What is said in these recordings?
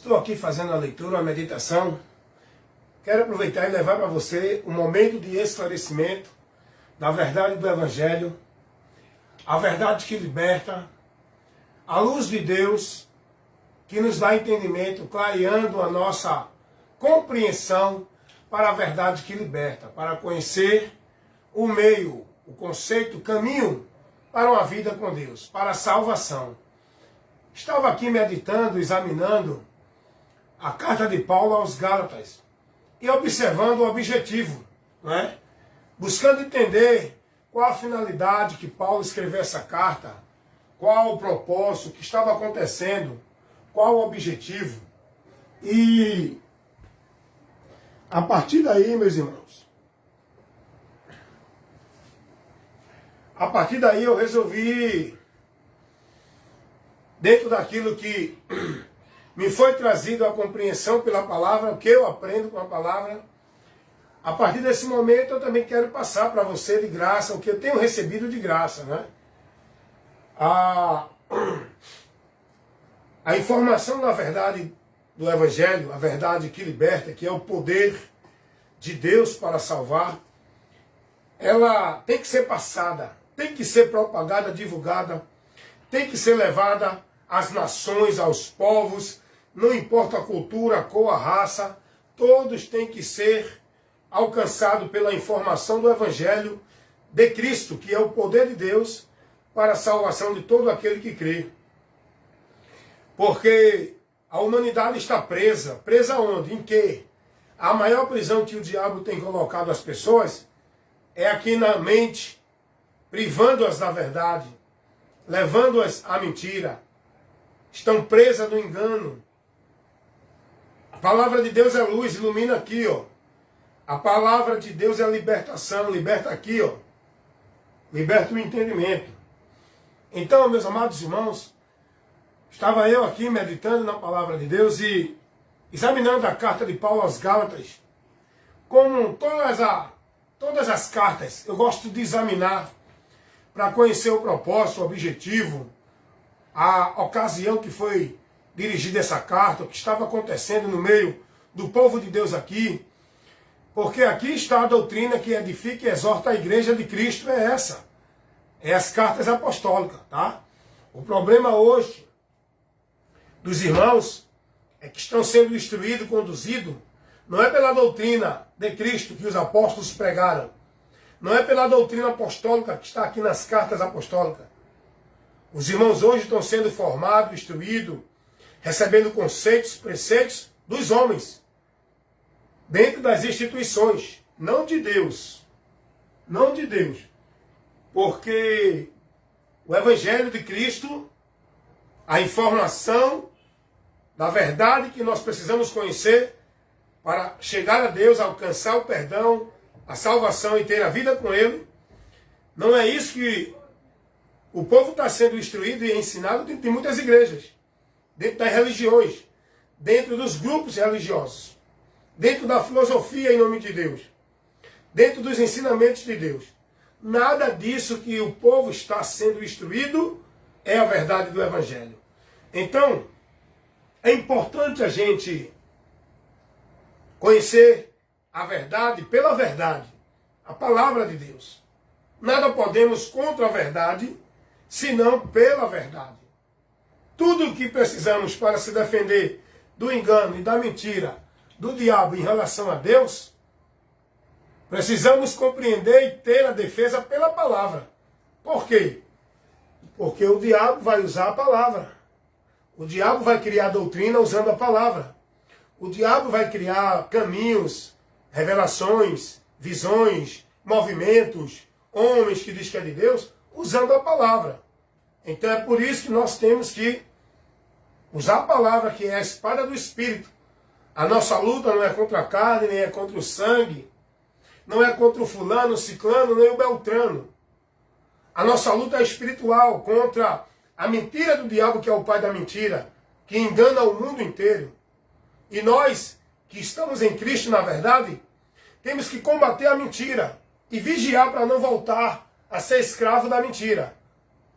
Estou aqui fazendo a leitura, a meditação. Quero aproveitar e levar para você um momento de esclarecimento da verdade do Evangelho, a verdade que liberta, a luz de Deus que nos dá entendimento, clareando a nossa compreensão para a verdade que liberta, para conhecer o meio, o conceito, o caminho para uma vida com Deus, para a salvação. Estava aqui meditando, examinando a carta de Paulo aos Gálatas e observando o objetivo, não é? Buscando entender qual a finalidade que Paulo escreveu essa carta, qual o propósito, o que estava acontecendo, qual o objetivo. E a partir daí, meus irmãos, a partir daí eu resolvi, dentro daquilo que me foi trazido a compreensão pela palavra, o que eu aprendo com a palavra, a partir desse momento eu também quero passar para você de graça o que eu tenho recebido de graça, né? A informação da verdade do Evangelho, a verdade que liberta, que é o poder de Deus para salvar, ela tem que ser passada, tem que ser propagada, divulgada, tem que ser levada às nações, aos povos, não importa a cultura, a cor, a raça, todos têm que ser alcançados pela informação do Evangelho de Cristo, que é o poder de Deus para a salvação de todo aquele que crê. Porque a humanidade está presa. Presa onde? Em quê? A maior prisão que o diabo tem colocado as pessoas é aqui na mente, privando-as da verdade, levando-as à mentira. Estão presas no engano. A palavra de Deus é luz, ilumina aqui, ó. A palavra de Deus é libertação, liberta aqui, ó. Liberta o entendimento. Então, meus amados irmãos, estava eu aqui meditando na palavra de Deus e examinando a carta de Paulo aos Gálatas. Como todas as cartas, eu gosto de examinar para conhecer o propósito, o objetivo, a ocasião que foi dirigida essa carta, o que estava acontecendo no meio do povo de Deus aqui. Porque aqui está a doutrina que edifica e exorta a igreja de Cristo, é essa. É as cartas apostólicas, tá? O problema hoje dos irmãos é que estão sendo instruídos, conduzidos, não é pela doutrina de Cristo que os apóstolos pregaram, não é pela doutrina apostólica que está aqui nas cartas apostólicas. Os irmãos hoje estão sendo formados, instruídos, recebendo conceitos, preceitos dos homens, dentro das instituições, não de Deus. Não de Deus. Porque o Evangelho de Cristo, a informação da verdade que nós precisamos conhecer para chegar a Deus, alcançar o perdão, a salvação e ter a vida com Ele, não é isso que o povo está sendo instruído e ensinado dentro de muitas igrejas, dentro das religiões, dentro dos grupos religiosos, dentro da filosofia em nome de Deus, dentro dos ensinamentos de Deus. Nada disso que o povo está sendo instruído é a verdade do Evangelho. Então, é importante a gente conhecer a verdade pela verdade, a palavra de Deus. Nada podemos contra a verdade, senão pela verdade. Tudo o que precisamos para se defender do engano e da mentira do diabo em relação a Deus, precisamos compreender e ter a defesa pela palavra. Por quê? Porque o diabo vai usar a palavra. O diabo vai criar doutrina usando a palavra. O diabo vai criar caminhos, revelações, visões, movimentos, homens que dizem que é de Deus, usando a palavra. Então é por isso que nós temos que usar a palavra, que é a espada do Espírito. A nossa luta não é contra a carne, nem é contra o sangue, não é contra o fulano, o ciclano, nem o beltrano. A nossa luta é espiritual, contra a mentira do diabo, que é o pai da mentira, que engana o mundo inteiro. E nós, que estamos em Cristo, na verdade, temos que combater a mentira e vigiar para não voltar a ser escravo da mentira.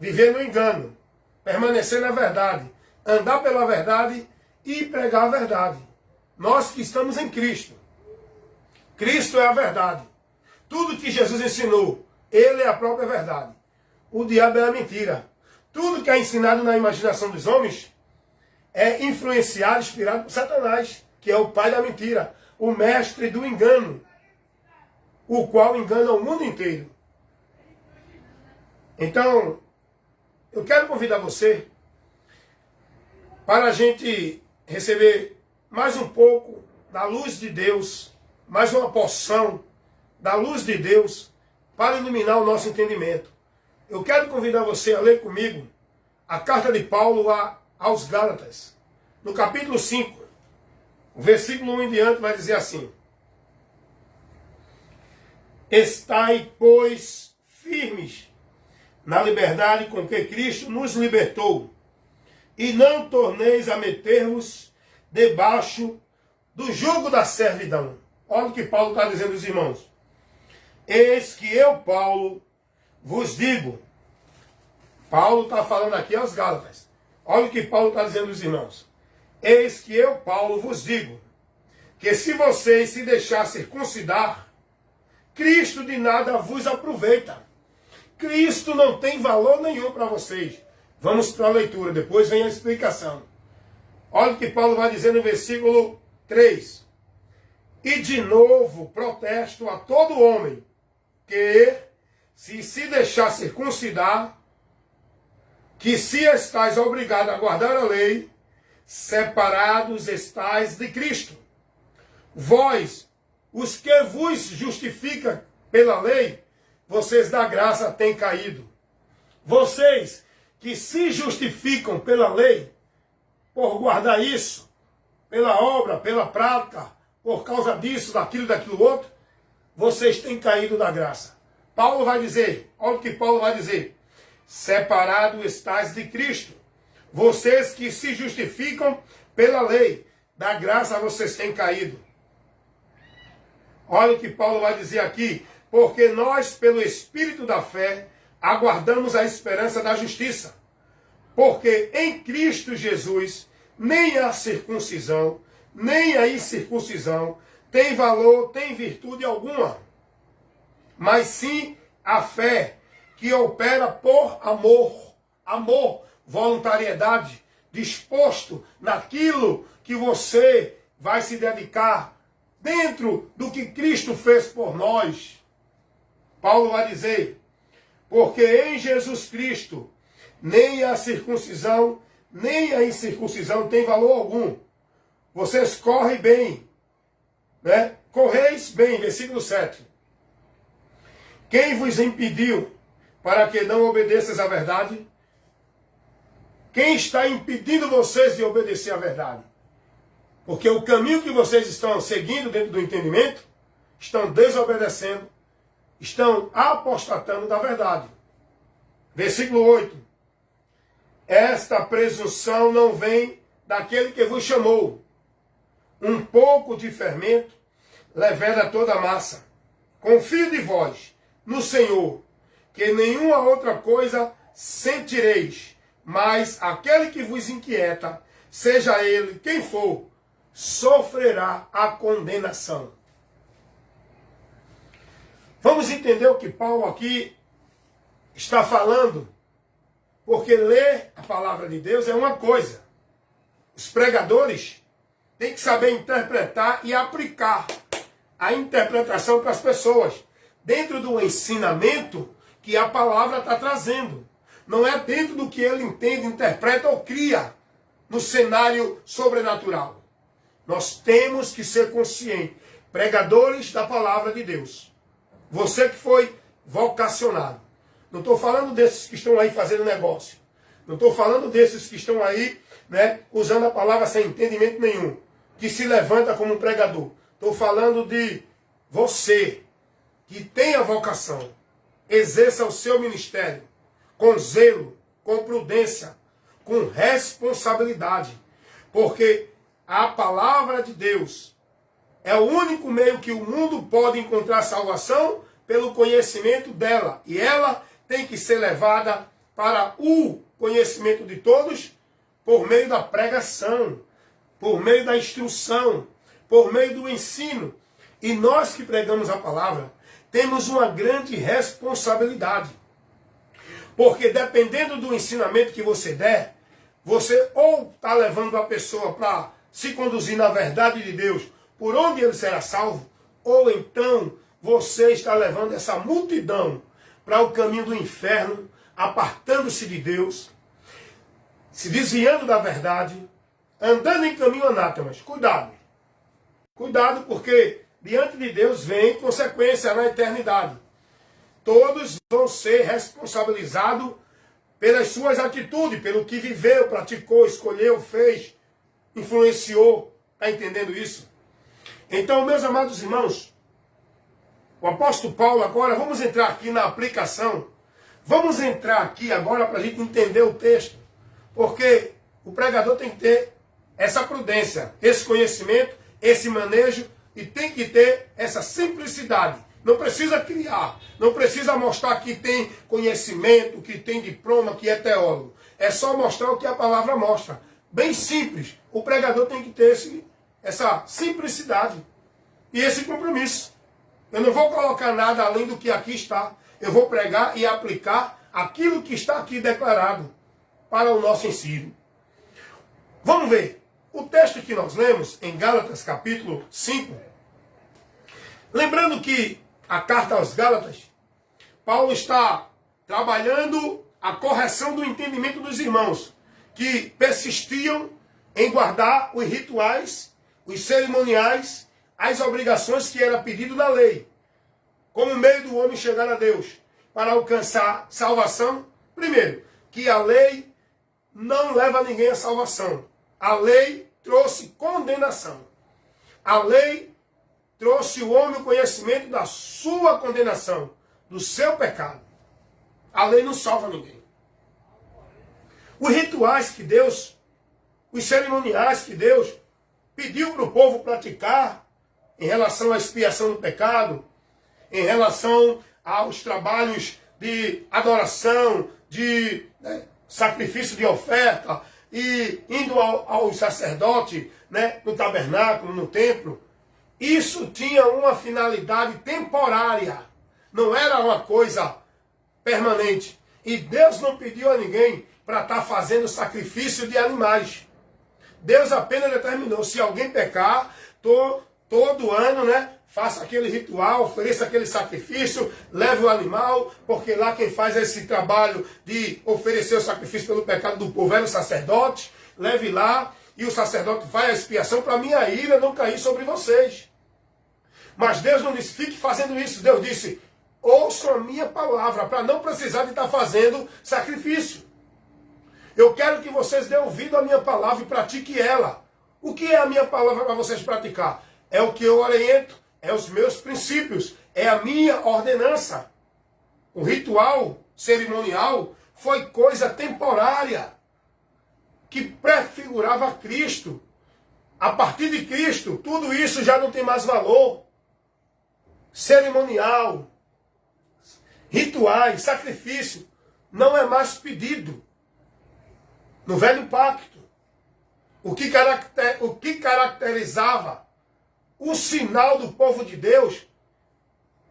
Viver no engano, permanecer na verdade, andar pela verdade e pregar a verdade. Nós que estamos em Cristo. Cristo é a verdade. Tudo que Jesus ensinou, ele é a própria verdade. O diabo é a mentira. Tudo que é ensinado na imaginação dos homens é influenciado, inspirado por Satanás, que é o pai da mentira, o mestre do engano, o qual engana o mundo inteiro. Então, eu quero convidar você para a gente receber mais um pouco da luz de Deus, mais uma porção da luz de Deus para iluminar o nosso entendimento. Eu quero convidar você a ler comigo a carta de Paulo aos Gálatas, no capítulo 5, o versículo 1 em diante vai dizer assim: Estai, pois, firmes na liberdade com que Cristo nos libertou, e não torneis a meter-vos debaixo do jugo da servidão. Olha o que Paulo está dizendo aos irmãos. Eis que eu, Paulo, vos digo. Paulo está falando aqui aos Gálatas. Olha o que Paulo está dizendo aos irmãos. Eis que eu, Paulo, vos digo, que se vocês se deixar circuncidar, Cristo de nada vos aproveita. Cristo não tem valor nenhum para vocês. Vamos para a leitura, depois vem a explicação. Olha o que Paulo vai dizer no versículo 3. E de novo protesto a todo homem que se deixar circuncidar, que se estáis obrigados a guardar a lei, separados estáis de Cristo. Vós, os que vos justificam pela lei, vocês da graça têm caído. Vocês que se justificam pela lei, por guardar isso, pela obra, pela prática, por causa disso, daquilo outro, vocês têm caído da graça. Paulo vai dizer, olha o que Paulo vai dizer. Separado estáis de Cristo. Vocês que se justificam pela lei, da graça vocês têm caído. Olha o que Paulo vai dizer aqui. Porque nós, pelo Espírito da fé, aguardamos a esperança da justiça. Porque em Cristo Jesus, nem a circuncisão, nem a incircuncisão tem valor, tem virtude alguma. Mas sim a fé, que opera por amor. Amor, voluntariedade, disposto naquilo que você vai se dedicar dentro do que Cristo fez por nós. Paulo vai dizer, porque em Jesus Cristo, nem a circuncisão, nem a incircuncisão tem valor algum. Vocês correm bem, né? Correis bem, versículo 7. Quem vos impediu para que não obedeças à verdade? Quem está impedindo vocês de obedecer à verdade? Porque o caminho que vocês estão seguindo dentro do entendimento, estão desobedecendo, estão apostatando da verdade. Versículo 8. Esta presunção não vem daquele que vos chamou. Um pouco de fermento leveda toda a massa. Confio de vós no Senhor, que nenhuma outra coisa sentireis, mas aquele que vos inquieta, seja ele quem for, sofrerá a condenação. Vamos entender o que Paulo aqui está falando, porque ler a palavra de Deus é uma coisa. Os pregadores têm que saber interpretar e aplicar a interpretação para as pessoas, dentro do ensinamento que a palavra está trazendo. Não é dentro do que ele entende, interpreta ou cria no cenário sobrenatural. Nós temos que ser conscientes, pregadores da palavra de Deus. Você que foi vocacionado. Não estou falando desses que estão aí fazendo negócio. Não estou falando desses que estão aí, né, usando a palavra sem entendimento nenhum, que se levanta como um pregador. Estou falando de você, que tem a vocação. Exerça o seu ministério com zelo, com prudência, com responsabilidade. Porque a palavra de Deus é o único meio que o mundo pode encontrar salvação pelo conhecimento dela. E ela tem que ser levada para o conhecimento de todos por meio da pregação. por meio da instrução, por meio do ensino. E nós que pregamos a palavra, temos uma grande responsabilidade. Porque dependendo do ensinamento que você der, você ou está levando a pessoa para se conduzir na verdade de Deus, por onde ele será salvo, ou então você está levando essa multidão para o caminho do inferno, apartando-se de Deus, se desviando da verdade, andando em caminho anátemas. Cuidado. Cuidado, porque diante de Deus vem consequência na eternidade. Todos vão ser responsabilizados pelas suas atitudes, pelo que viveu, praticou, escolheu, fez, influenciou. Está entendendo isso? Então, meus amados irmãos, o apóstolo Paulo agora, vamos entrar aqui na aplicação. Vamos entrar aqui agora para a gente entender o texto. Porque o pregador tem que ter essa prudência, esse conhecimento, esse manejo e tem que ter essa simplicidade. Não precisa criar, não precisa mostrar que tem conhecimento, que tem diploma, que é teólogo. É só mostrar o que a palavra mostra. Bem simples. O pregador tem que ter essa simplicidade e esse compromisso. Eu não vou colocar nada além do que aqui está. Eu vou pregar e aplicar aquilo que está aqui declarado para o nosso ensino. Vamos ver. O texto que nós lemos em Gálatas capítulo 5. Lembrando que a carta aos Gálatas, Paulo está trabalhando a correção do entendimento dos irmãos, que persistiam em guardar os rituais, os cerimoniais, as obrigações que era pedido na lei, como meio do homem chegar a Deus, para alcançar salvação. Primeiro, que a lei não leva ninguém à salvação. A lei trouxe condenação. A lei trouxe o homem o conhecimento da sua condenação, do seu pecado. A lei não salva ninguém. Os rituais que Deus, os cerimoniais que Deus pediu para o povo praticar em relação à expiação do pecado, em relação aos trabalhos de adoração, de sacrifício de oferta, e indo ao sacerdote, no tabernáculo, no templo, isso tinha uma finalidade temporária, não era uma coisa permanente. E Deus não pediu a ninguém para estar fazendo sacrifício de animais. Deus apenas determinou, se alguém pecar, todo ano, faça aquele ritual, ofereça aquele sacrifício, leve o animal, porque lá quem faz esse trabalho de oferecer o sacrifício pelo pecado do povo era o sacerdote, leve lá, e o sacerdote vai à expiação para a minha ira não cair sobre vocês. Mas Deus não disse, fique fazendo isso. Deus disse, ouçam a minha palavra, para não precisar de estar fazendo sacrifício. Eu quero que vocês dêem ouvido à minha palavra e pratiquem ela. O que é a minha palavra para vocês praticar? É o que eu oriento, é os meus princípios, é a minha ordenança. O ritual cerimonial foi coisa temporária, que prefigurava Cristo. A partir de Cristo, tudo isso já não tem mais valor. Cerimonial, rituais, sacrifício, não é mais pedido. No velho pacto, o que caracterizava o sinal do povo de Deus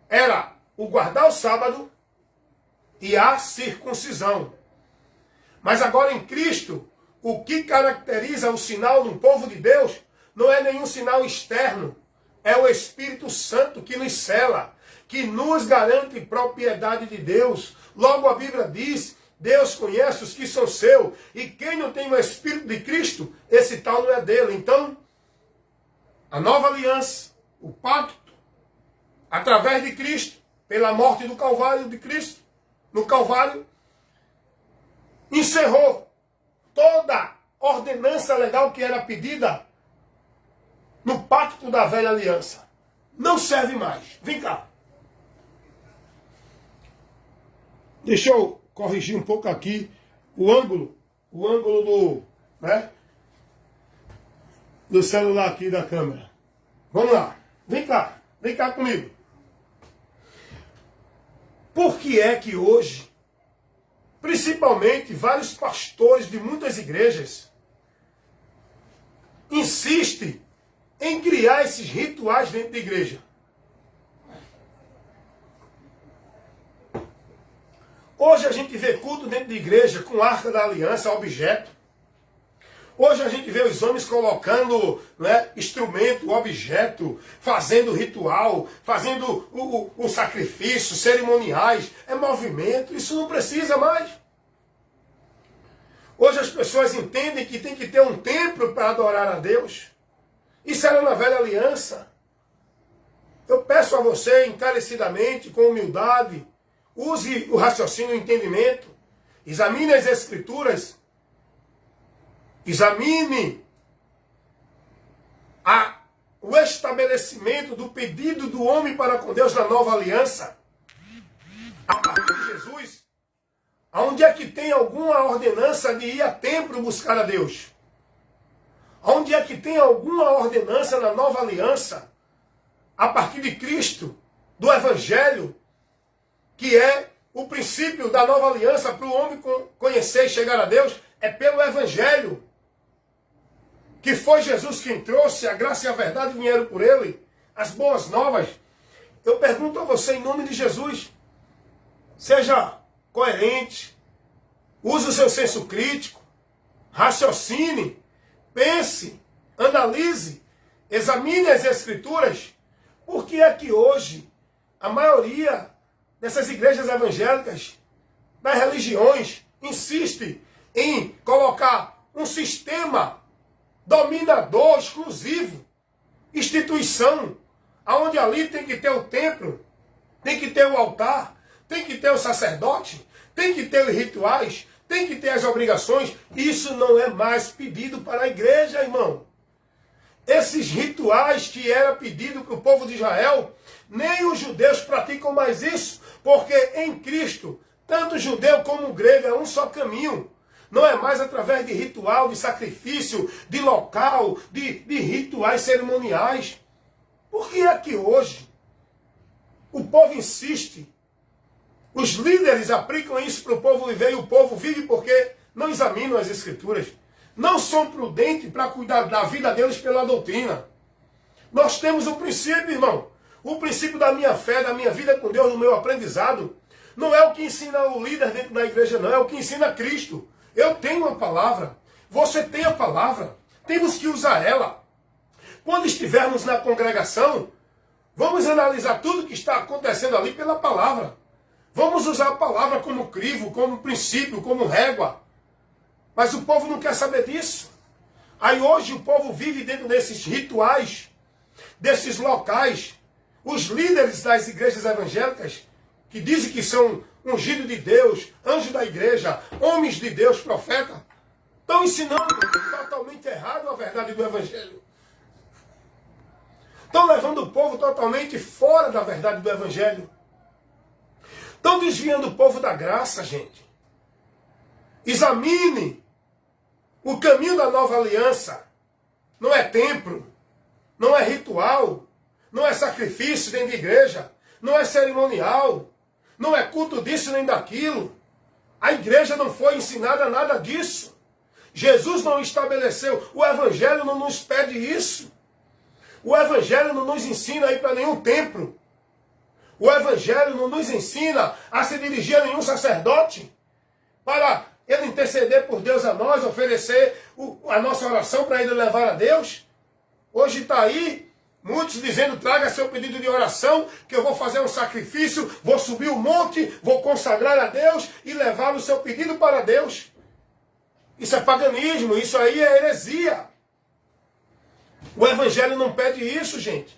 era o guardar o sábado e a circuncisão. Mas agora em Cristo, o que caracteriza o sinal do povo de Deus não é nenhum sinal externo, é o Espírito Santo que nos sela, que nos garante propriedade de Deus. Logo a Bíblia diz, Deus conhece os que são seus, e quem não tem o Espírito de Cristo, esse tal não é dele. Então, a nova aliança, o pacto, através de Cristo, pela morte do Calvário de Cristo, no Calvário, encerrou toda ordenança legal que era pedida no pacto da velha aliança. Não serve mais. Vem cá. Deixa eu corrigir um pouco aqui o ângulo do celular aqui da câmera. Vamos lá. Vem cá comigo. Por que é que hoje, principalmente vários pastores de muitas igrejas, insiste em criar esses rituais dentro da igreja. Hoje a gente vê culto dentro da igreja com Arca da Aliança, objeto. Hoje a gente vê os homens colocando, né, instrumento, objeto, fazendo ritual, fazendo o sacrifício, cerimoniais. É movimento, isso não precisa mais. Hoje as pessoas entendem que tem que ter um templo para adorar a Deus. Isso era na velha aliança. Eu peço a você encarecidamente, com humildade, use o raciocínio e o entendimento. Examine as Escrituras. Examine o estabelecimento do pedido do homem para com Deus na nova aliança. A partir de Jesus. Onde é que tem alguma ordenança de ir a templo buscar a Deus? Onde é que tem alguma ordenança na nova aliança? A partir de Cristo, do Evangelho, que é o princípio da nova aliança para o homem conhecer e chegar a Deus, é pelo Evangelho. Que foi Jesus quem trouxe, a graça e a verdade vieram por ele, as boas novas. Eu pergunto a você, em nome de Jesus, seja coerente, use o seu senso crítico, raciocine, pense, analise, examine as Escrituras. Por que é que hoje a maioria dessas igrejas evangélicas, das religiões, insiste em colocar um sistema dominador, exclusivo, instituição, aonde ali tem que ter o templo, tem que ter o altar, tem que ter o sacerdote, tem que ter os rituais, tem que ter as obrigações? Isso não é mais pedido para a igreja, irmão. Esses rituais que era pedido para o povo de Israel, nem os judeus praticam mais isso, porque em Cristo, tanto o judeu como o grego é um só caminho. Não é mais através de ritual, de sacrifício, de local, de rituais cerimoniais. Por que é que hoje o povo insiste? Os líderes aplicam isso para o povo viver e o povo vive porque não examinam as Escrituras. Não são prudentes para cuidar da vida deles pela doutrina. Nós temos um princípio, irmão. O princípio da minha fé, da minha vida com Deus, do meu aprendizado. Não é o que ensina o líder dentro da igreja, não. É o que ensina Cristo. Eu tenho a palavra. Você tem a palavra. Temos que usar ela. Quando estivermos na congregação, vamos analisar tudo que está acontecendo ali pela palavra. Vamos usar a palavra como crivo, como princípio, como régua. Mas o povo não quer saber disso. Aí hoje o povo vive dentro desses rituais, desses locais. Os líderes das igrejas evangélicas, que dizem que são ungidos de Deus, anjos da igreja, homens de Deus, profeta, estão ensinando totalmente errado a verdade do evangelho. Estão levando o povo totalmente fora da verdade do evangelho. Estão desviando o povo da graça, gente. Examine o caminho da nova aliança. Não é templo, não é ritual, não é sacrifício dentro de igreja, não é cerimonial, não é culto disso nem daquilo. A igreja não foi ensinada nada disso. Jesus não estabeleceu, o evangelho não nos pede isso. O evangelho não nos ensina a ir para nenhum templo. O evangelho não nos ensina a se dirigir a nenhum sacerdote para ele interceder por Deus a nós, oferecer a nossa oração para ele levar a Deus. Hoje está aí muitos dizendo: traga seu pedido de oração, que eu vou fazer um sacrifício, vou subir o monte, vou consagrar a Deus e levar o seu pedido para Deus. Isso é paganismo, isso aí é heresia. O evangelho não pede isso, gente.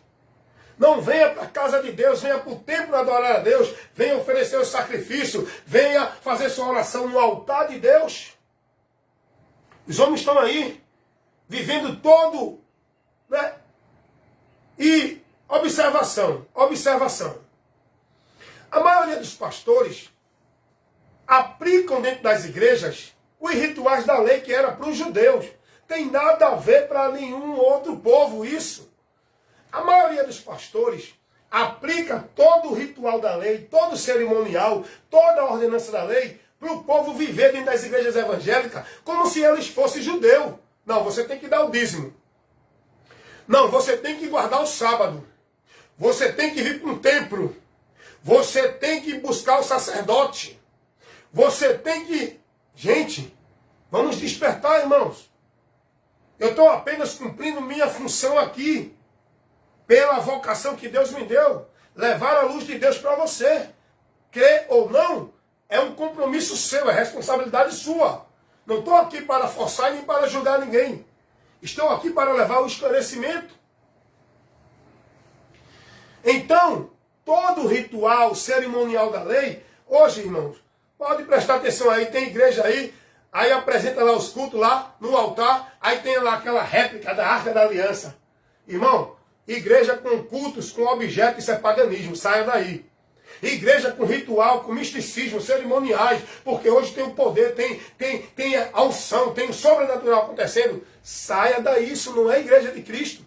Não venha para a casa de Deus, venha para o templo adorar a Deus, venha oferecer o sacrifício, venha fazer sua oração no altar de Deus. Os homens estão aí, vivendo todo, né? E observação. A maioria dos pastores aplicam dentro das igrejas os rituais da lei que era para os judeus. Tem nada a ver para nenhum outro povo isso. A maioria dos pastores aplica todo o ritual da lei, todo o cerimonial, toda a ordenança da lei para o povo viver dentro das igrejas evangélicas como se eles fossem judeus. Não, você tem que dar o dízimo. Não, você tem que guardar o sábado. Você tem que vir para um templo. Você tem que buscar o sacerdote. Você tem que... Gente, vamos despertar, irmãos. Eu estou apenas cumprindo minha função aqui. Pela vocação que Deus me deu. Levar a luz de Deus para você. Crer ou não, é um compromisso seu, é responsabilidade sua. Não estou aqui para forçar nem para julgar ninguém. Estou aqui para levar o esclarecimento. Então, todo ritual cerimonial da lei, hoje, irmãos, pode prestar atenção aí, tem igreja aí apresenta lá os cultos lá no altar, aí tem lá aquela réplica da Arca da Aliança. Irmão, igreja com cultos, com objetos, isso é paganismo, saia daí. Igreja com ritual, com misticismo, cerimoniais, porque hoje tem o poder, tem a unção, tem o sobrenatural acontecendo. Saia daí, isso não é igreja de Cristo.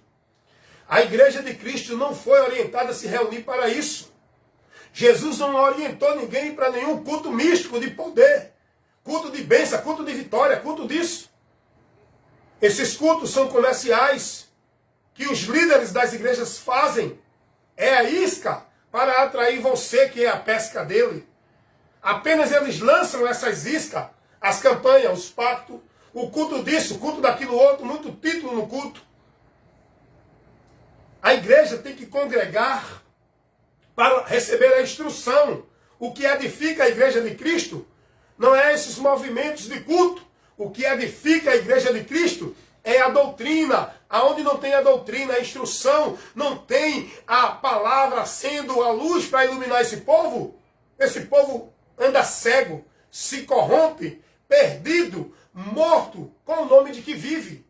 A igreja de Cristo não foi orientada a se reunir para isso. Jesus não orientou ninguém para nenhum culto místico de poder, culto de bênção, culto de vitória, culto disso. Esses cultos são comerciais que os líderes das igrejas fazem. É a isca para atrair você, que é a pesca dele. Apenas eles lançam essas iscas, as campanhas, os pactos, o culto disso, o culto daquilo outro, muito título no culto. A igreja tem que congregar para receber a instrução. O que edifica a igreja de Cristo não é esses movimentos de culto. O que edifica a igreja de Cristo é a doutrina. Aonde não tem a doutrina, a instrução, não tem a palavra sendo a luz para iluminar esse povo anda cego, se corrompe, perdido, morto, com o nome de que vive.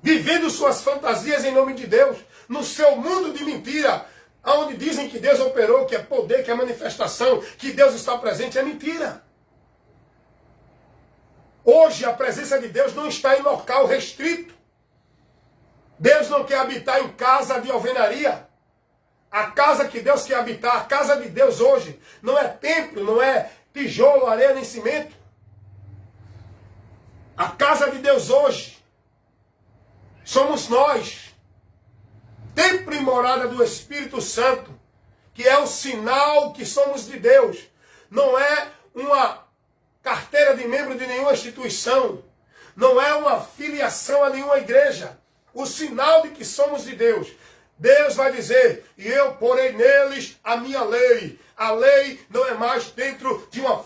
Vivendo suas fantasias em nome de Deus, no seu mundo de mentira, onde dizem que Deus operou, que é poder, que é manifestação, que Deus está presente, é mentira. Hoje a presença de Deus não está em local restrito. Deus não quer habitar em casa de alvenaria. A casa que Deus quer habitar, a casa de Deus hoje, não é templo, não é tijolo, areia nem cimento. A casa de Deus hoje somos nós. Templo e morada do Espírito Santo, que é o sinal que somos de Deus. Não é uma carteira de membro de nenhuma instituição. Não é uma filiação a nenhuma igreja. O sinal de que somos de Deus. Deus vai dizer, e eu porei neles a minha lei. A lei não é mais dentro de uma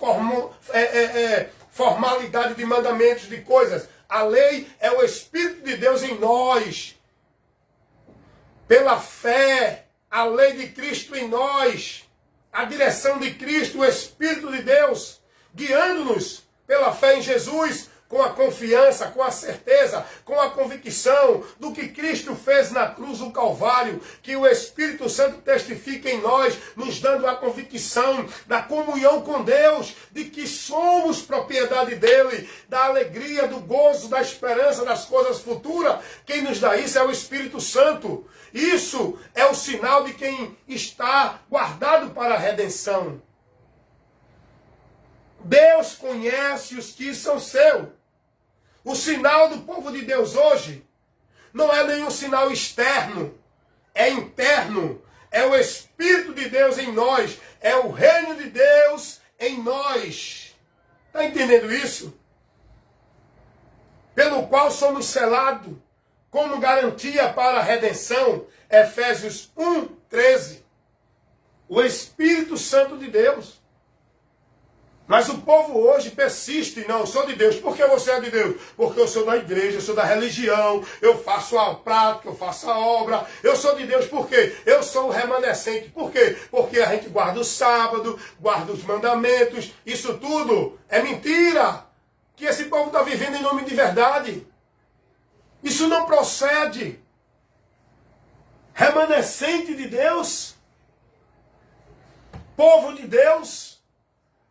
formalidade de mandamentos, de coisas. A lei é o Espírito de Deus em nós. Pela fé, a lei de Cristo em nós. A direção de Cristo, o Espírito de Deus, guiando-nos pela fé em Jesus, com a confiança, com a certeza, com a convicção do que Cristo fez na cruz do Calvário, que o Espírito Santo testifica em nós, nos dando a convicção da comunhão com Deus, de que somos propriedade dele, da alegria, do gozo, da esperança das coisas futuras. Quem nos dá isso é o Espírito Santo. Isso é o sinal de quem está guardado para a redenção. Deus conhece os que são seus. O sinal do povo de Deus hoje não é nenhum sinal externo, é interno. É o Espírito de Deus em nós, é o reino de Deus em nós. Está entendendo isso? Pelo qual somos selados como garantia para a redenção. Efésios 1:13. O Espírito Santo de Deus. Mas o povo hoje persiste, não, eu sou de Deus. Por que você é de Deus? Porque eu sou da igreja, eu sou da religião, eu faço a prática, eu faço a obra. Eu sou de Deus por quê? Eu sou o remanescente. Por quê? Porque a gente guarda o sábado, guarda os mandamentos. Isso tudo é mentira. Que esse povo está vivendo em nome de verdade. Isso não procede. Remanescente de Deus, povo de Deus,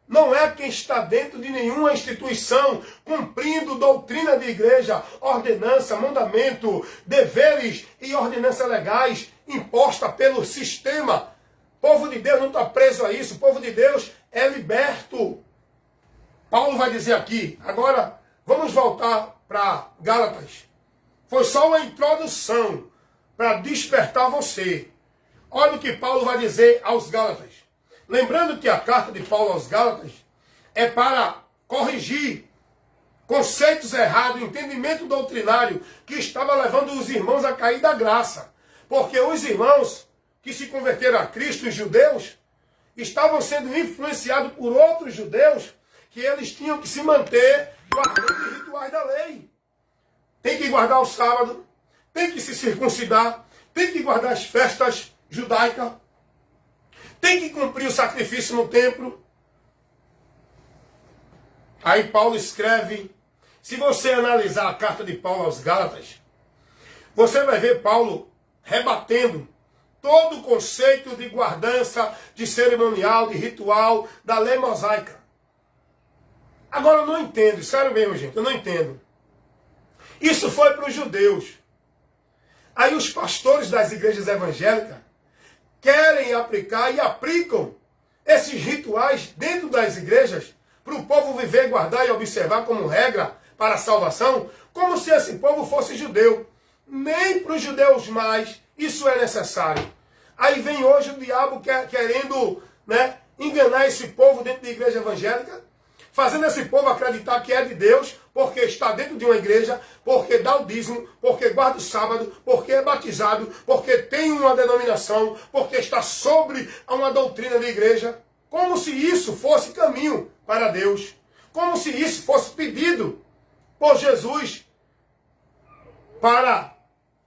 não é quem está dentro de nenhuma instituição, cumprindo doutrina de igreja, ordenança, mandamento, deveres e ordenanças legais imposta pelo sistema. Povo de Deus não está preso a isso. O povo de Deus é liberto. Paulo vai dizer aqui. Agora, vamos voltar para Gálatas. Foi só uma introdução para despertar você. Olha o que Paulo vai dizer aos Gálatas. Lembrando que a carta de Paulo aos Gálatas é para corrigir conceitos errados, entendimento doutrinário que estava levando os irmãos a cair da graça. Porque os irmãos que se converteram a Cristo, os judeus, estavam sendo influenciados por outros judeus que eles tinham que se manter guardando os rituais da lei. Tem que guardar o sábado, tem que se circuncidar, tem que guardar as festas judaicas, tem que cumprir o sacrifício no templo. Aí Paulo escreve, se você analisar a carta de Paulo aos Gálatas, você vai ver Paulo rebatendo todo o conceito de guardança, de cerimonial, de ritual, da lei mosaica. Agora eu não entendo, sério mesmo, gente, eu não entendo. Isso foi para os judeus. Aí os pastores das igrejas evangélicas querem aplicar e aplicam esses rituais dentro das igrejas para o povo viver, guardar e observar como regra para a salvação, como se esse povo fosse judeu. Nem para os judeus mais isso é necessário. Aí vem hoje o diabo querendo, enganar esse povo dentro da igreja evangélica, fazendo esse povo acreditar que é de Deus, porque está dentro de uma igreja, porque dá o dízimo, porque guarda o sábado, porque é batizado, porque tem uma denominação, porque está sobre uma doutrina da igreja. Como se isso fosse caminho para Deus. Como se isso fosse pedido por Jesus para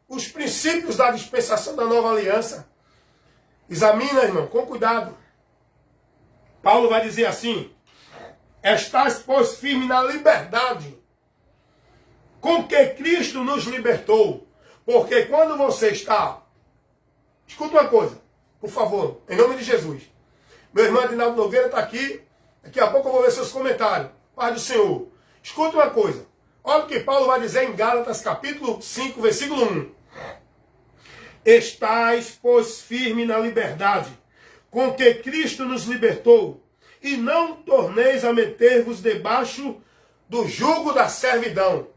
os princípios da dispensação da nova aliança. Examina, irmão, com cuidado. Paulo vai dizer assim: estás, pois, firme na liberdade com que Cristo nos libertou. Porque quando você está... Escuta uma coisa, por favor, em nome de Jesus. Meu irmão Adinaldo Nogueira está aqui. Daqui a pouco eu vou ver seus comentários. Paz do Senhor. Escuta uma coisa. Olha o que Paulo vai dizer em Gálatas, capítulo 5, versículo 1. Estais, pois, firme na liberdade com que Cristo nos libertou, e não torneis a meter-vos debaixo do jugo da servidão.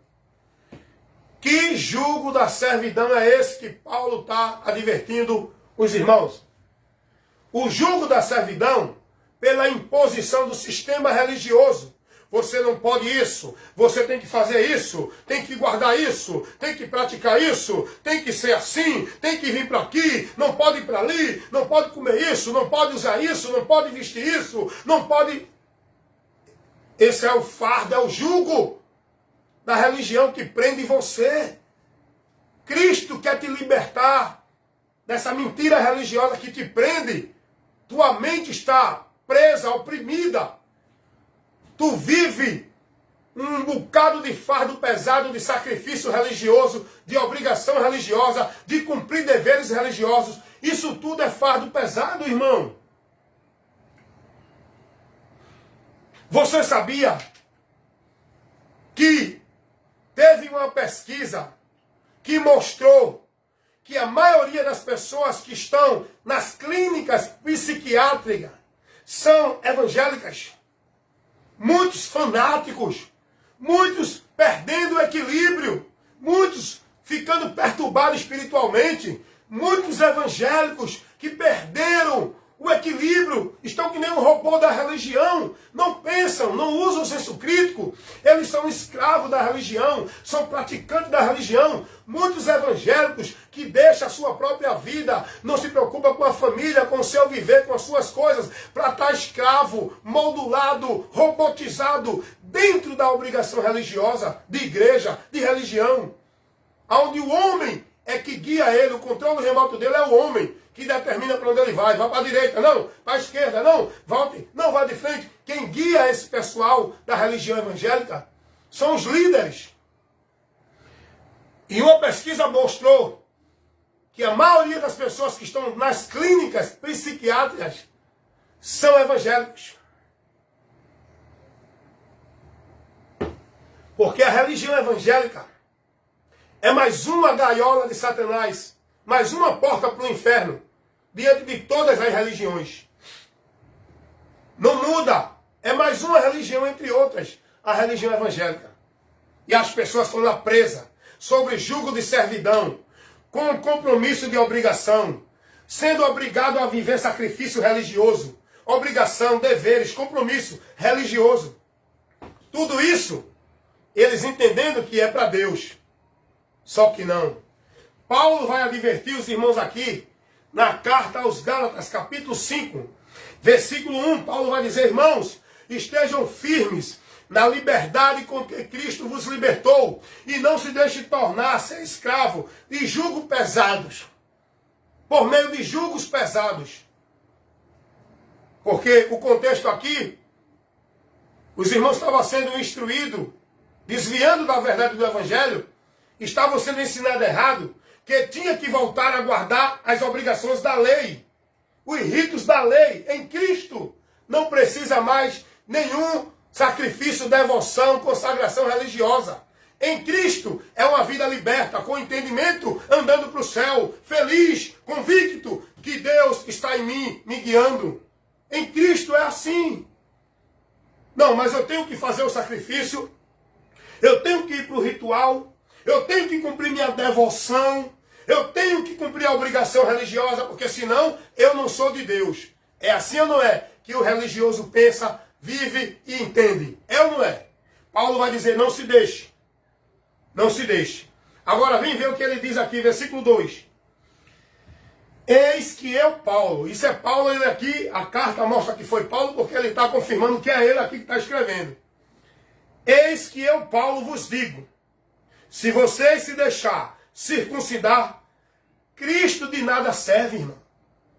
Que jugo da servidão é esse que Paulo está advertindo os irmãos? O jugo da servidão pela imposição do sistema religioso. Você não pode isso, você tem que fazer isso, tem que guardar isso, tem que praticar isso, tem que ser assim, tem que vir para aqui, não pode ir para ali, não pode comer isso, não pode usar isso, não pode vestir isso, não pode... Esse é o fardo, é o jugo da religião que prende você. Cristo quer te libertar dessa mentira religiosa que te prende. Tua mente está presa, oprimida. Tu vive um bocado de fardo pesado de sacrifício religioso, de obrigação religiosa, de cumprir deveres religiosos. Isso tudo é fardo pesado, irmão. Você sabia que teve uma pesquisa que mostrou que a maioria das pessoas que estão nas clínicas psiquiátricas são evangélicas? Muitos fanáticos, muitos perdendo o equilíbrio, muitos ficando perturbados espiritualmente, muitos evangélicos que perderam o equilíbrio, estão que nem um robô da religião, não pensam, não usam o senso crítico, eles são escravos da religião, são praticantes da religião. Muitos evangélicos que deixam a sua própria vida, não se preocupam com a família, com o seu viver, com as suas coisas, para estar escravo, modulado, robotizado, dentro da obrigação religiosa, de igreja, de religião, onde o homem é que guia ele, o controle remoto dele é o homem, que determina para onde ele vai. Vai para a direita, não. Para a esquerda, não. Volte, não, vai de frente. Quem guia esse pessoal da religião evangélica são os líderes. E uma pesquisa mostrou que a maioria das pessoas que estão nas clínicas psiquiátricas são evangélicos. Porque a religião evangélica é mais uma gaiola de Satanás, mais uma porta para o inferno, diante de todas as religiões. Não muda. É mais uma religião entre outras, a religião evangélica. E as pessoas estão lá presas, sobre jugo de servidão. com um compromisso de obrigação, sendo obrigado a viver sacrifício religioso, obrigação, deveres, compromisso religioso. Tudo isso, eles entendendo que é para Deus. Só que não. Paulo vai advertir os irmãos aqui, na carta aos Gálatas, capítulo 5, versículo 1, Paulo vai dizer, irmãos, estejam firmes na liberdade com que Cristo vos libertou, e não se deixe tornar ser escravo de jugo pesados, por meio de jugos pesados. Porque o contexto aqui, os irmãos estavam sendo instruídos, desviando da verdade do Evangelho, estavam sendo ensinados errado, que tinha que voltar a guardar as obrigações da lei, os ritos da lei. Em Cristo não precisa mais nenhum sacrifício, devoção, consagração religiosa. Em Cristo é uma vida liberta, com entendimento, andando para o céu, feliz, convicto que Deus está em mim, me guiando. Em Cristo é assim. Não, mas eu tenho que fazer o sacrifício, eu tenho que ir para o ritual, eu tenho que cumprir minha devoção, eu tenho que cumprir a obrigação religiosa, porque senão eu não sou de Deus. É assim ou não é que o religioso pensa, vive e entende? É ou não é? Paulo vai dizer, não se deixe. Não se deixe. Agora vem ver o que ele diz aqui, versículo 2. Eis que eu, Paulo, isso é Paulo, ele aqui, a carta mostra que foi Paulo, porque ele está confirmando que é ele aqui que está escrevendo. Eis que eu, Paulo, vos digo, se vocês se deixar circuncidar, Cristo de nada serve, irmão.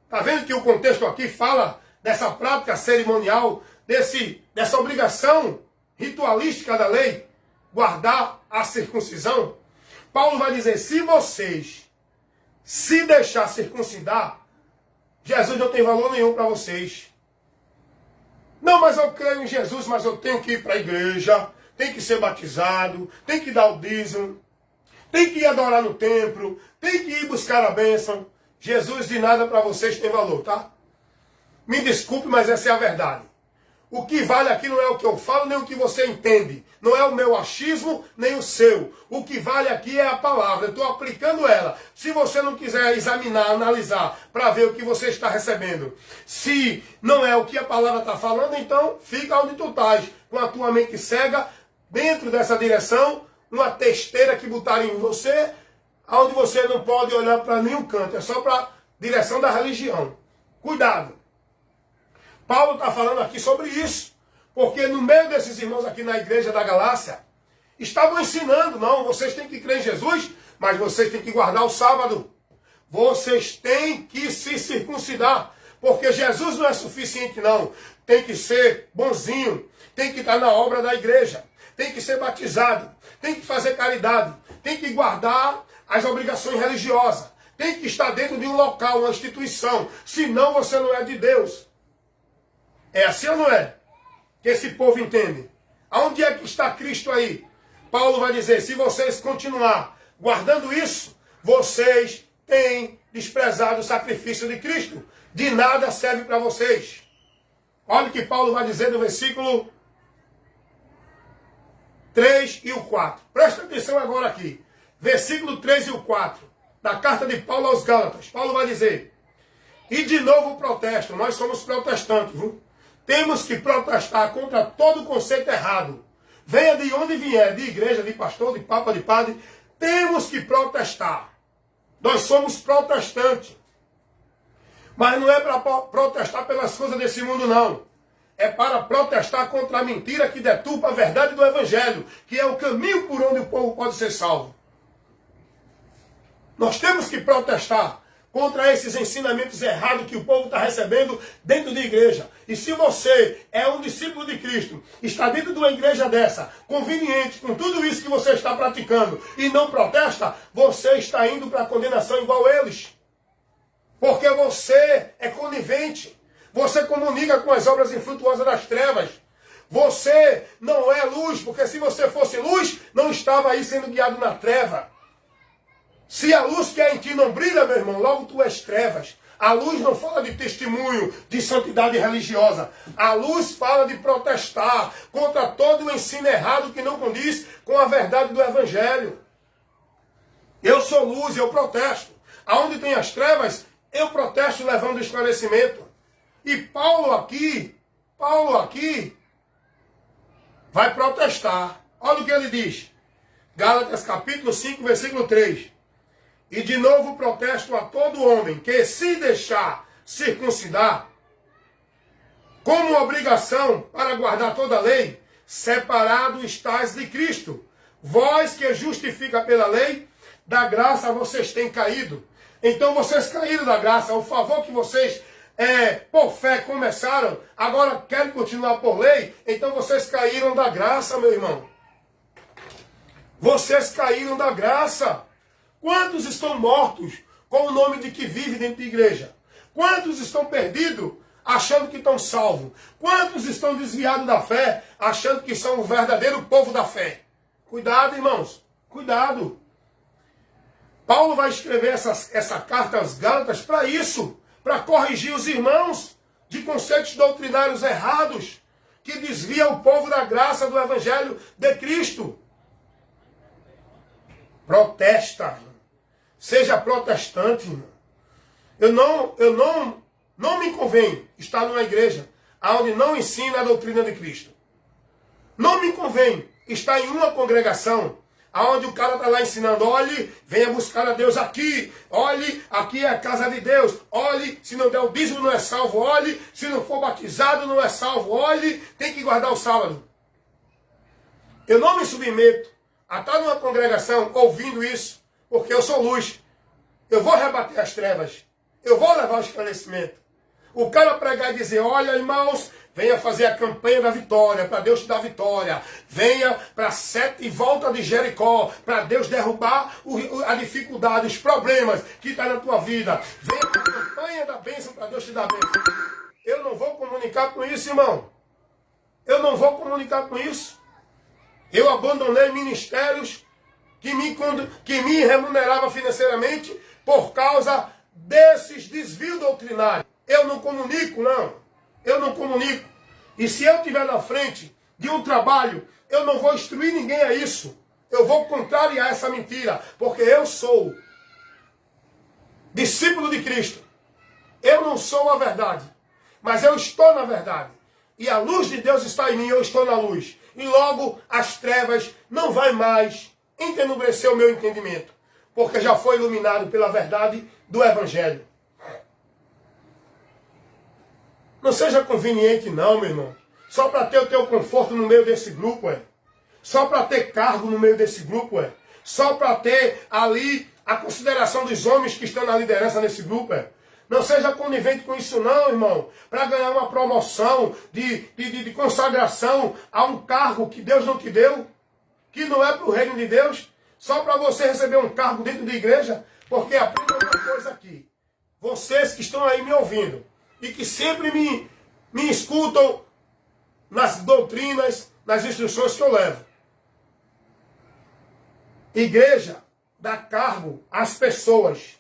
Está vendo que o contexto aqui fala dessa prática cerimonial, dessa obrigação ritualística da lei, guardar a circuncisão? Paulo vai dizer, se vocês se deixar circuncidar, Jesus não tem valor nenhum para vocês. Não, mas eu creio em Jesus, mas eu tenho que ir para a igreja, tenho que ser batizado, tenho que dar o dízimo, tenho que ir adorar no templo, tenho que ir buscar a bênção. Jesus de nada para vocês tem valor, tá? Me desculpe, mas essa é a verdade. O que vale aqui não é o que eu falo, nem o que você entende. Não é o meu achismo, nem o seu. O que vale aqui é a palavra. Eu estou aplicando ela. Se você não quiser examinar, analisar, para ver o que você está recebendo. Se não é o que a palavra está falando, então fica onde tu estás. Com a tua mente cega, dentro dessa direção, uma testeira que botaram em você, onde você não pode olhar para nenhum canto. É só para a direção da religião. Cuidado. Paulo está falando aqui sobre isso, porque no meio desses irmãos aqui na igreja da Galácia, estavam ensinando, não, vocês têm que crer em Jesus, mas vocês têm que guardar o sábado. Vocês têm que se circuncidar, porque Jesus não é suficiente não. Tem que ser bonzinho, tem que estar na obra da igreja, tem que ser batizado, tem que fazer caridade, tem que guardar as obrigações religiosas, tem que estar dentro de um local, uma instituição, senão você não é de Deus. É assim ou não é? Que esse povo entende. Aonde é que está Cristo aí? Paulo vai dizer, se vocês continuar guardando isso, vocês têm desprezado o sacrifício de Cristo. De nada serve para vocês. Olha o que Paulo vai dizer no versículo 3 e o 4. Presta atenção agora aqui. Versículo 3 e o 4. Da carta de Paulo aos Gálatas. Paulo vai dizer, e de novo protesto, nós somos protestantes, viu? Temos que protestar contra todo conceito errado. Venha de onde vier, de igreja, de pastor, de papa, de padre. Temos que protestar. Nós somos protestantes. Mas não é para protestar pelas coisas desse mundo, não. É para protestar contra a mentira que deturpa a verdade do Evangelho, que é o caminho por onde o povo pode ser salvo. Nós temos que protestar contra esses ensinamentos errados que o povo está recebendo dentro da igreja. E se você é um discípulo de Cristo, está dentro de uma igreja dessa, conveniente, com tudo isso que você está praticando, e não protesta, você está indo para a condenação igual eles. Porque você é conivente. Você comunica com as obras infrutuosas das trevas. Você não é luz, porque se você fosse luz, não estava aí sendo guiado na treva. Se a luz que é em ti não brilha, meu irmão, logo tu és trevas. A luz não fala de testemunho, de santidade religiosa. A luz fala de protestar contra todo o ensino errado que não condiz com a verdade do Evangelho. Eu sou luz, eu protesto. Aonde tem as trevas, eu protesto levando esclarecimento. E Paulo aqui vai protestar. Olha o que ele diz. Gálatas capítulo 5, versículo 3. E de novo protesto a todo homem que se deixar circuncidar, como obrigação para guardar toda a lei, separado estás de Cristo. Vós que justifica pela lei, da graça vocês têm caído. Então vocês caíram da graça. O favor que vocês, por fé, começaram, agora querem continuar por lei. Então vocês caíram da graça, meu irmão. Vocês caíram da graça. Quantos estão mortos com o nome de que vive dentro da igreja? Quantos estão perdidos achando que estão salvos? Quantos estão desviados da fé achando que são o verdadeiro povo da fé? Cuidado, irmãos. Cuidado. Paulo vai escrever essa carta aos Gálatas para isso. Para corrigir os irmãos de conceitos doutrinários errados que desviam o povo da graça do Evangelho de Cristo. Protesta. Seja protestante, irmão. Não me convém estar numa igreja onde não ensina a doutrina de Cristo. Não me convém estar em uma congregação onde o cara está lá ensinando, olhe, venha buscar a Deus aqui, olhe, aqui é a casa de Deus, olhe, se não der o dízimo não é salvo, olhe, se não for batizado não é salvo, olhe, tem que guardar o sábado. Eu não me submeto a estar numa congregação ouvindo isso, porque eu sou luz. Eu vou rebater as trevas. Eu vou levar o esclarecimento. O cara pregar e dizer, olha, irmãos, venha fazer a campanha da vitória, para Deus te dar vitória. Venha para 7 voltas de Jericó, para Deus derrubar a dificuldade, os problemas que estão na tua vida. Venha para a campanha da bênção, para Deus te dar bênção. Eu não vou comunicar com isso, irmão. Eu não vou comunicar com isso. Eu abandonei ministérios que me remuneravam financeiramente por causa desses desvios doutrinários. Eu não comunico, não. Eu não comunico. E se eu estiver na frente de um trabalho, eu não vou instruir ninguém a isso. Eu vou contrariar essa mentira, porque eu sou discípulo de Cristo. Eu não sou a verdade, mas eu estou na verdade. E a luz de Deus está em mim, eu estou na luz. E logo as trevas não vai mais entenebrecer o meu entendimento, porque já foi iluminado pela verdade do Evangelho. Não seja conveniente não, meu irmão. Só para ter o teu conforto no meio desse grupo, Só para ter cargo no meio desse grupo, Só para ter ali a consideração dos homens que estão na liderança nesse grupo, Não seja conivente com isso não, irmão. Para ganhar uma promoção de consagração a um cargo que Deus não te deu, que não é para o reino de Deus, só para você receber um cargo dentro da igreja, porque aprenda uma coisa aqui. Vocês que estão aí me ouvindo, e que sempre me escutam nas doutrinas, nas instruções que eu levo. Igreja dá cargo às pessoas.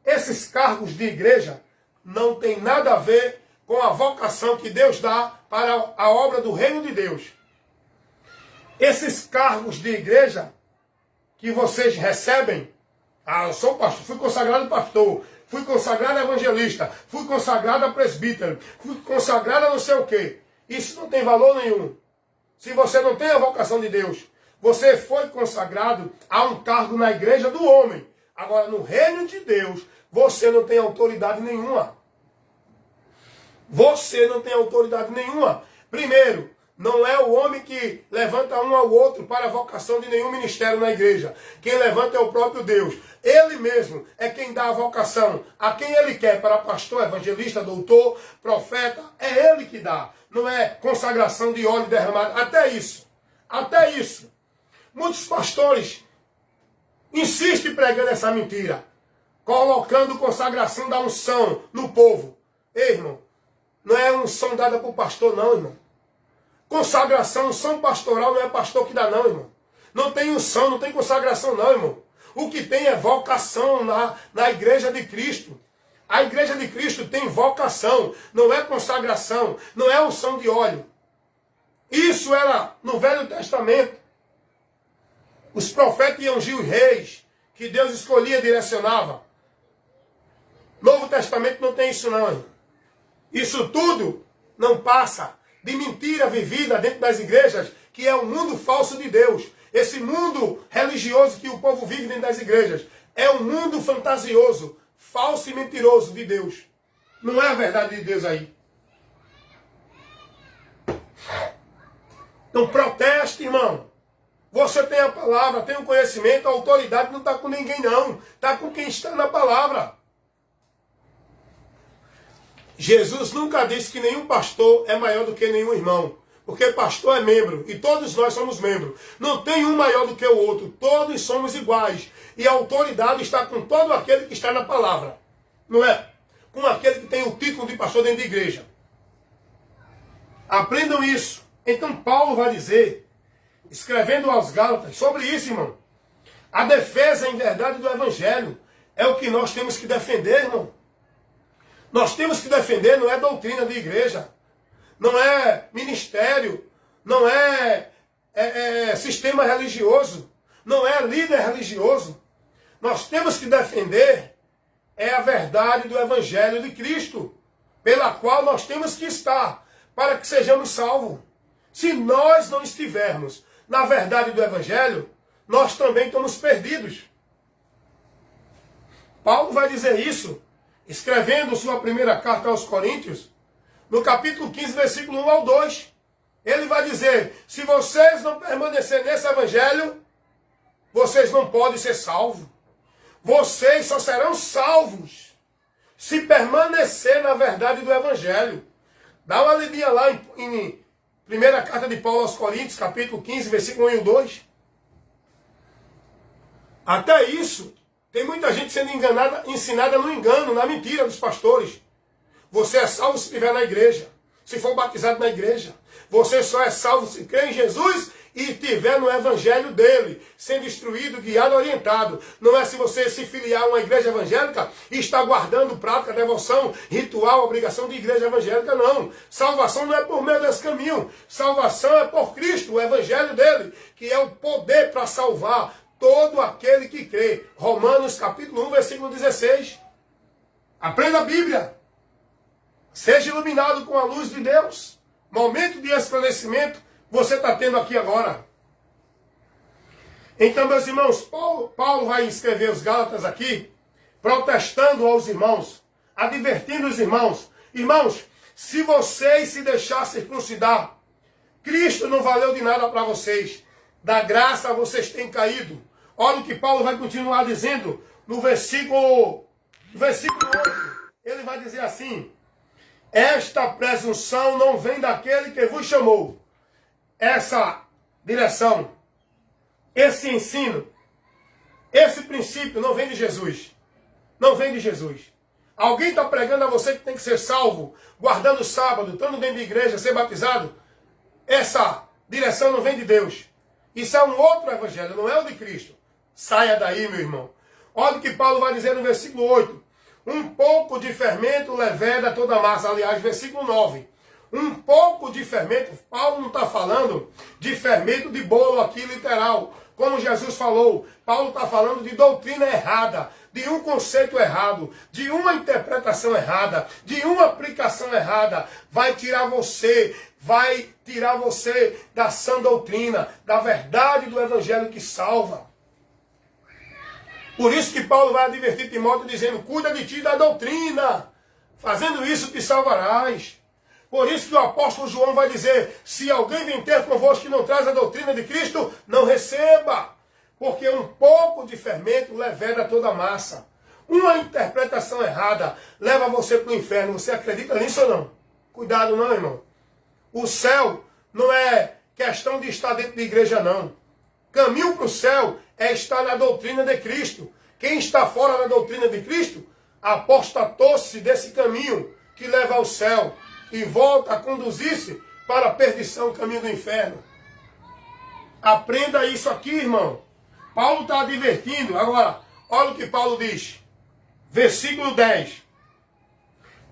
Esses cargos de igreja não tem nada a ver com a vocação que Deus dá para a obra do reino de Deus. Esses cargos de igreja que vocês recebem, eu sou pastor, fui consagrado pastor, fui consagrado evangelista, fui consagrado presbítero, fui consagrado a não sei o quê. Isso não tem valor nenhum. Se você não tem a vocação de Deus, você foi consagrado a um cargo na igreja do homem. Agora, no reino de Deus, você não tem autoridade nenhuma. Você não tem autoridade nenhuma. Primeiro, não é o homem que levanta um ao outro para a vocação de nenhum ministério na igreja. Quem levanta é o próprio Deus. Ele mesmo é quem dá a vocação a quem ele quer, para pastor, evangelista, doutor, profeta. É ele que dá. Não é consagração de óleo derramado. Até isso. Até isso. Muitos pastores insistem pregando essa mentira, colocando consagração da unção no povo. Ei, irmão, não é unção dada por pastor, não, irmão. Consagração, unção pastoral não é pastor que dá, não, irmão. Não tem unção, não tem consagração, não, irmão. O que tem é vocação na igreja de Cristo. A igreja de Cristo tem vocação, não é consagração, não é unção de óleo. Isso era no Velho Testamento. Os profetas iam ungir os reis, que Deus escolhia e direcionava. Novo Testamento não tem isso não, irmão. Isso tudo não passa de mentira vivida dentro das igrejas, que é o mundo falso de Deus. Esse mundo religioso que o povo vive dentro das igrejas é um mundo fantasioso, falso e mentiroso de Deus. Não é a verdade de Deus aí. Então proteste, irmão. Você tem a palavra, tem o conhecimento, a autoridade não está com ninguém não. Está com quem está na palavra. Jesus nunca disse que nenhum pastor é maior do que nenhum irmão. Porque pastor é membro e todos nós somos membros. Não tem um maior do que o outro. Todos somos iguais. E a autoridade está com todo aquele que está na palavra. Não é? Com aquele que tem o título de pastor dentro da igreja. Aprendam isso. Então Paulo vai dizer, escrevendo aos Gálatas, sobre isso, irmão. A defesa em verdade do evangelho é o que nós temos que defender, irmão. Nós temos que defender, não é doutrina de igreja, não é ministério, não é sistema religioso, não é líder religioso. Nós temos que defender a verdade do evangelho de Cristo, pela qual nós temos que estar, para que sejamos salvos. Se nós não estivermos na verdade do evangelho, nós também estamos perdidos. Paulo vai dizer isso, escrevendo sua primeira carta aos Coríntios, no capítulo 15, versículo 1 ao 2. Ele vai dizer, se vocês não permanecerem nesse evangelho, vocês não podem ser salvos. Vocês só serão salvos se permanecer na verdade do evangelho. Dá uma lidinha lá em primeira carta de Paulo aos Coríntios, capítulo 15, versículo 1 e 2. Até isso, tem muita gente sendo enganada, ensinada no engano, na mentira dos pastores. Você é salvo se estiver na igreja, se for batizado na igreja. Você só é salvo se crer em Jesus e estiver no evangelho dele, sendo instruído, guiado, orientado. Não é se você se filiar a uma igreja evangélica e está guardando prática, devoção, ritual, obrigação de igreja evangélica, não. Salvação não é por meio desse caminho. Salvação é por Cristo, o evangelho dele, que é o poder para salvar todo aquele que crê. Romanos capítulo 1, versículo 16. Aprenda a Bíblia. Seja iluminado com a luz de Deus. Momento de esclarecimento você está tendo aqui agora. Então, meus irmãos, Paulo vai escrever os Gálatas aqui, protestando aos irmãos, advertindo os irmãos. Irmãos, se vocês se deixassem circuncidar, Cristo não valeu de nada para vocês. Da graça vocês têm caído. Olha o que Paulo vai continuar dizendo no versículo 8. Ele vai dizer assim, esta presunção não vem daquele que vos chamou. Essa direção, esse ensino, esse princípio não vem de Jesus. Não vem de Jesus. Alguém está pregando a você que tem que ser salvo, guardando o sábado, estando dentro de igreja, ser batizado. Essa direção não vem de Deus. Isso é um outro evangelho, não é o de Cristo. Saia daí, meu irmão. Olha o que Paulo vai dizer no versículo 8. Um pouco de fermento leveda toda a massa. Aliás, versículo 9. Um pouco de fermento. Paulo não está falando de fermento de bolo aqui, literal. Como Jesus falou. Paulo está falando de doutrina errada. De um conceito errado. De uma interpretação errada. De uma aplicação errada. Vai tirar você da sã doutrina. Da verdade do evangelho que salva. Por isso que Paulo vai advertir Timóteo dizendo, cuida de ti da doutrina. Fazendo isso te salvarás. Por isso que o apóstolo João vai dizer, se alguém vem ter convosco que não traz a doutrina de Cristo, não receba. Porque um pouco de fermento leveda toda a massa. Uma interpretação errada leva você para o inferno. Você acredita nisso ou não? Cuidado não, irmão. O céu não é questão de estar dentro da igreja, não. Caminho para o céu é estar na doutrina de Cristo. Quem está fora da doutrina de Cristo, apostatou-se desse caminho que leva ao céu e volta a conduzir-se para a perdição, o caminho do inferno. Aprenda isso aqui, irmão. Paulo está advertindo. Agora, olha o que Paulo diz. Versículo 10.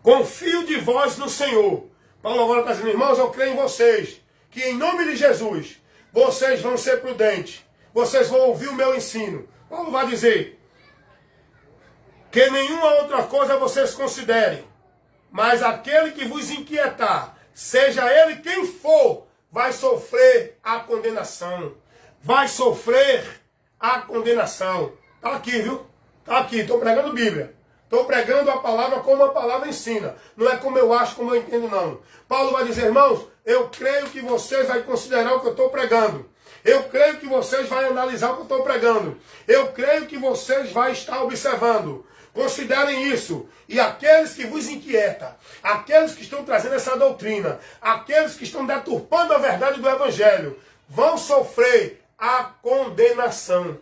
Confio de vós no Senhor. Paulo agora está dizendo, irmãos, eu creio em vocês, que em nome de Jesus, vocês vão ser prudentes. Vocês vão ouvir o meu ensino. Paulo vai dizer, que nenhuma outra coisa vocês considerem, mas aquele que vos inquietar, seja ele quem for, vai sofrer a condenação. Vai sofrer a condenação. Está aqui, viu? Está aqui, estou pregando Bíblia. Estou pregando a palavra como a palavra ensina. Não é como eu acho, como eu entendo, não. Paulo vai dizer, irmãos, eu creio que vocês vão considerar o que eu estou pregando. Eu creio que vocês vão analisar o que eu estou pregando. Eu creio que vocês vão estar observando. Considerem isso. E aqueles que vos inquietam, aqueles que estão trazendo essa doutrina, aqueles que estão deturpando a verdade do Evangelho, vão sofrer a condenação.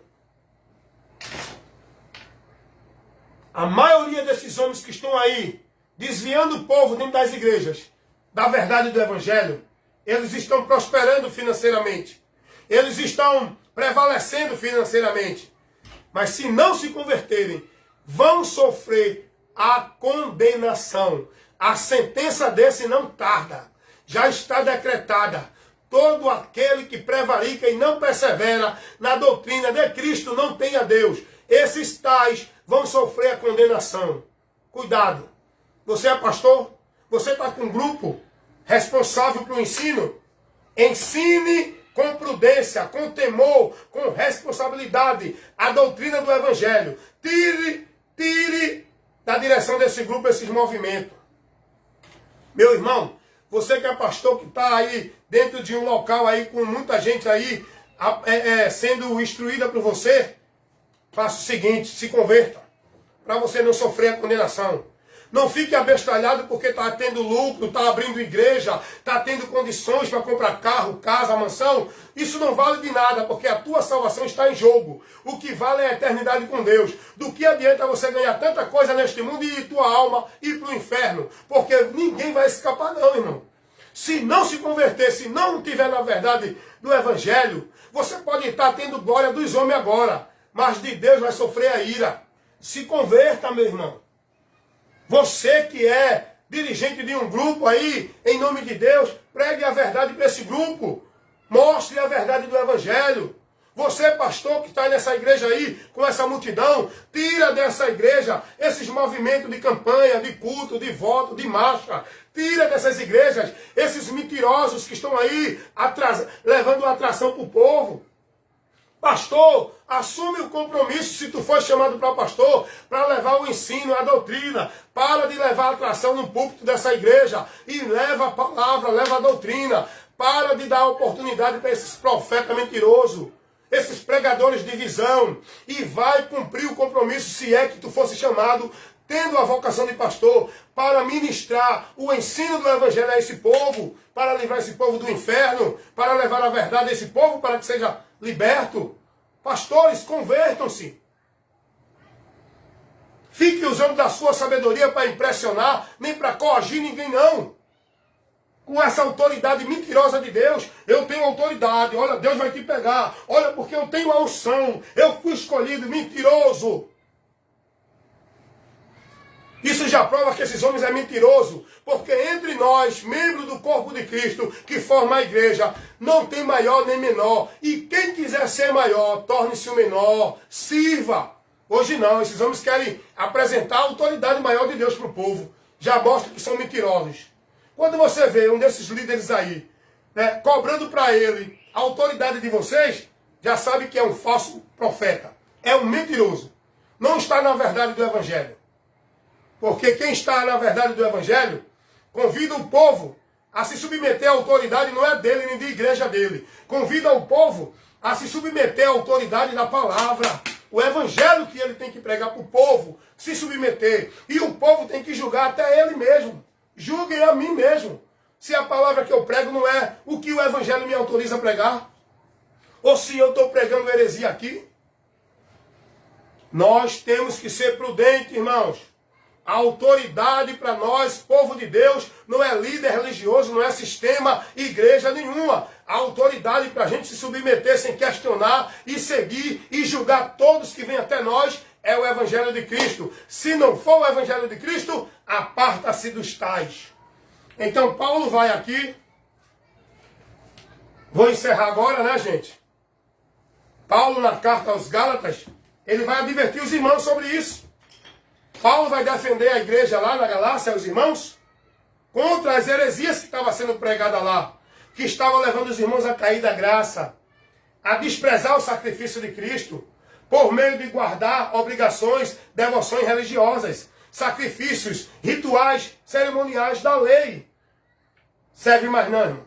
A maioria desses homens que estão aí, desviando o povo dentro das igrejas, da verdade do Evangelho, eles estão prosperando financeiramente. Eles estão prevalecendo financeiramente. Mas se não se converterem, vão sofrer a condenação. A sentença desse não tarda. Já está decretada. Todo aquele que prevarica e não persevera na doutrina de Cristo não tem a Deus. Esses tais vão sofrer a condenação. Cuidado. Você é pastor? Você está com um grupo responsável para o ensino? Ensine com prudência, com temor, com responsabilidade a doutrina do Evangelho. Tire da direção desse grupo esses movimentos. Meu irmão, você que é pastor, que está aí dentro de um local aí com muita gente aí sendo instruída por você, faça o seguinte, se converta, para você não sofrer a condenação. Não fique abestalhado porque está tendo lucro, está abrindo igreja, está tendo condições para comprar carro, casa, mansão. Isso não vale de nada, porque a tua salvação está em jogo. O que vale é a eternidade com Deus. Do que adianta você ganhar tanta coisa neste mundo e tua alma ir para o inferno? Porque ninguém vai escapar não, irmão. Se não se converter, se não tiver na verdade do Evangelho, você pode estar tendo glória dos homens agora, mas de Deus vai sofrer a ira. Se converta, meu irmão. Você que é dirigente de um grupo aí, em nome de Deus, pregue a verdade para esse grupo. Mostre a verdade do Evangelho. Você, pastor, que está nessa igreja aí, com essa multidão, tira dessa igreja esses movimentos de campanha, de culto, de voto, de marcha. Tira dessas igrejas esses mentirosos que estão aí levando a atração para o povo. Pastor, assume o compromisso, se tu for chamado para pastor, para levar o ensino, a doutrina. Para de levar a atração no púlpito dessa igreja e leva a palavra, leva a doutrina. Para de dar oportunidade para esses profetas mentirosos, esses pregadores de visão. E vai cumprir o compromisso, se é que tu fosse chamado, tendo a vocação de pastor, para ministrar o ensino do Evangelho a esse povo, para livrar esse povo do inferno, para levar a verdade a esse povo, para que seja liberto. Pastores, convertam-se. Fique usando da sua sabedoria para impressionar, nem para corrigir ninguém, não. Com essa autoridade mentirosa de Deus, eu tenho autoridade, olha, Deus vai te pegar, olha, porque eu tenho a unção, eu fui escolhido, mentiroso. Isso já prova que esses homens é mentiroso, porque entre nós, membros do corpo de Cristo, que forma a igreja, não tem maior nem menor. E quem quiser ser maior, torne-se o menor, sirva. Hoje não, esses homens querem apresentar a autoridade maior de Deus para o povo. Já mostra que são mentirosos. Quando você vê um desses líderes aí, né, cobrando para ele a autoridade de vocês, já sabe que é um falso profeta. É um mentiroso. Não está na verdade do Evangelho. Porque quem está na verdade do Evangelho convida o povo a se submeter à autoridade, não é dele nem da igreja dele. Convida o povo a se submeter à autoridade da palavra. O Evangelho que ele tem que pregar para o povo, se submeter. E o povo tem que julgar até ele mesmo. Julguem a mim mesmo. Se a palavra que eu prego não é o que o Evangelho me autoriza a pregar. Ou se eu estou pregando heresia aqui. Nós temos que ser prudentes, irmãos. A autoridade para nós, povo de Deus, não é líder religioso, não é sistema, igreja nenhuma. A autoridade para a gente se submeter sem questionar e seguir e julgar todos que vêm até nós é o Evangelho de Cristo. Se não for o Evangelho de Cristo, aparta-se dos tais. Então Paulo vai aqui. Vou encerrar agora, né, gente? Paulo, na carta aos Gálatas, ele vai advertir os irmãos sobre isso. Paulo vai defender a igreja lá na Galácia, os irmãos, contra as heresias que estavam sendo pregadas lá, que estavam levando os irmãos a cair da graça, a desprezar o sacrifício de Cristo, por meio de guardar obrigações, devoções religiosas, sacrifícios, rituais, cerimoniais da lei. Serve mais não, irmão.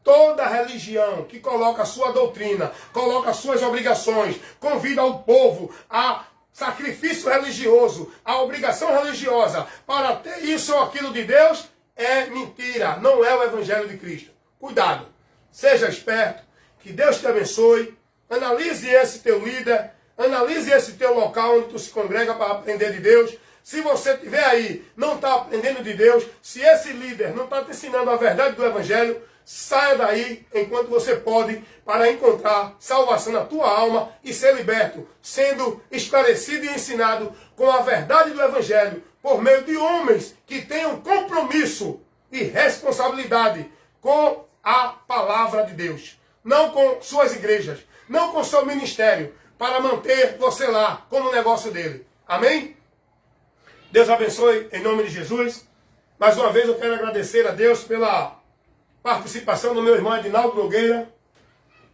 Toda religião que coloca a sua doutrina, coloca as suas obrigações, convida o povo a sacrifício religioso, a obrigação religiosa, para ter isso ou aquilo de Deus, é mentira, não é o Evangelho de Cristo. Cuidado, seja esperto, que Deus te abençoe, analise esse teu líder, analise esse teu local onde tu se congrega para aprender de Deus. Se você estiver aí, não está aprendendo de Deus, se esse líder não está te ensinando a verdade do Evangelho, saia daí enquanto você pode para encontrar salvação na tua alma e ser liberto, sendo esclarecido e ensinado com a verdade do Evangelho, por meio de homens que tenham compromisso e responsabilidade com a palavra de Deus. Não com suas igrejas, não com seu ministério, para manter você lá como negócio dele. Amém? Deus abençoe em nome de Jesus. Mais uma vez eu quero agradecer a Deus pela participação do meu irmão Adinaldo Nogueira.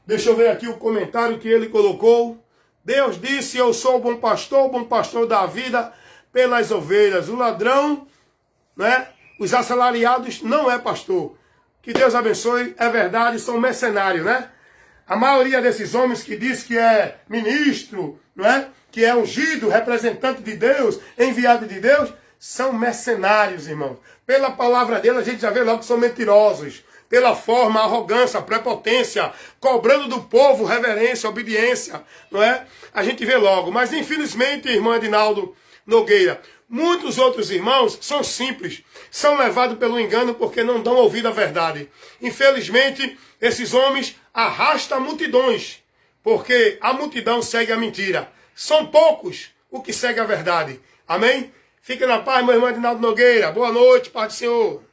Deixa eu ver aqui o comentário que ele colocou. Deus disse, eu sou o bom pastor da vida pelas ovelhas. O ladrão, né, os assalariados não é pastor. Que Deus abençoe, é verdade, são mercenários, né? A maioria desses homens que diz que é ministro, não é? Que é ungido, representante de Deus, enviado de Deus, são mercenários, irmãos. Pela palavra dele a gente já vê logo que são mentirosos. Pela forma, arrogância, prepotência, cobrando do povo reverência, obediência, não é? A gente vê logo. Mas infelizmente, irmão Adinaldo Nogueira, muitos outros irmãos são simples, são levados pelo engano porque não dão ouvido à verdade. Infelizmente, esses homens arrastam multidões, porque a multidão segue a mentira. São poucos o que segue a verdade. Amém? Fique na paz, meu irmão Adinaldo Nogueira. Boa noite, paz do Senhor.